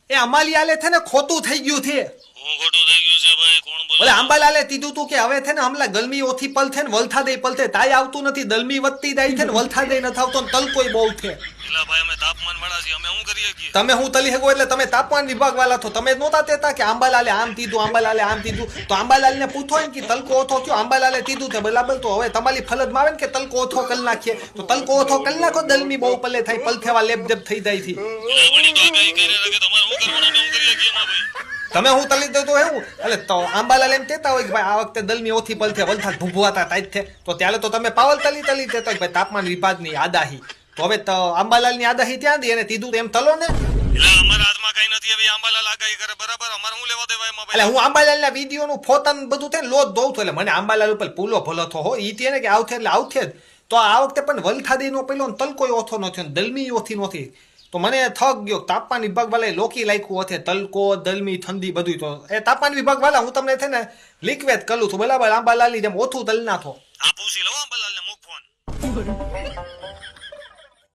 એ અમાલિયાલે છે ને ખોટું થઈ ગયું છે. હું ખોટું થઈ ગયું છે ભાઈ? કોણ બોલે? બોલે આંબાલાલે કીધું તું કે હવે છે ને હમણાં ગરમી ઓછી પલ છે ને વલથા દે પલ છે તાય આવતું નથી, દલમી વધતી જાય છે ને વલથા દે નથી આવતો, તલકોય બહુ છે. એલા ભાઈ અમે તાપમાન વાળા છીએ, અમે શું કરીએ છીએ? તમે હું તલી શકો એટલે તમે તાપમાન વિભાગ વાળા છો. તમે નહોતા કહેતા કે આંબાલાલે આમ કીધું, આંબાલાલે આમ કીધું, તો આંબાલાલ ને પૂછો ને કે તલકો ઓછો થયો, આંબાલાલે કીધું છે બરાબર, તો હવે તમારી ફરજમાં આવે ને કે તલકો ઓછો કરી નાખીએ, તો તલકો ઓછો કરી નાખો, દલમી બહુ પલે થાય, પલથેવા લેપજપ થઈ જાય છે. એલા વળી તો કઈ કરી રહ્યા કે તમારે શું કરવાનું, અમે શું કરીએ છીએ એમાં ભાઈ? તમે હું તલી દો તો એવું એટલે તો આંબાલાલ એમ કહેતા હોય કે ભાઈ આ વખતે દલમી ઓછી પલ છે, વલથા ભૂભવાતા ટાઈટ છે, તો ત્યારે તો તમે પાવલ તલી કહેતા હોય ભાઈ તાપમાન વિભાગની આદાહી. તો હવે તો આંબાલાલની આદાહી ત્યાં દી એને કીધું એમ તલો ને. એલા અમારા હાથમાં કઈ નથી, હવે આંબાલાલ આગાહી કરે બરાબર, અમારે શું લેવા દેવા એમાં એટલે ભાઈ? હું આંબાલાલના વિડીયોનું ફોટન બધું છે ને લોટ દઉં છું, એટલે મને આંબાલાલ ઉપર પૂલો ભલો થો હો ઈ ને કે આવશે એટલે આવશે જ. તો આ વખતે પણ વલથાદીનો પેલો તલકોય ઓછો ન થયો, દલમી ઓછી નથી, તો મને થક ગયો. તાપમાન વિભાગ વાળાએ લોકી લાખ્યું હશે તલકો દલમી ઠંડી બધું, તો એ તાપમાન વિભાગ વાળા હું તમને છે ને લિક્વેટ કરું છું બરાબર, આંબાલાલની જેમ ઓછું તલ નાખો. આ પૂછી લો આંબાલાલ ને, મુક ફોન.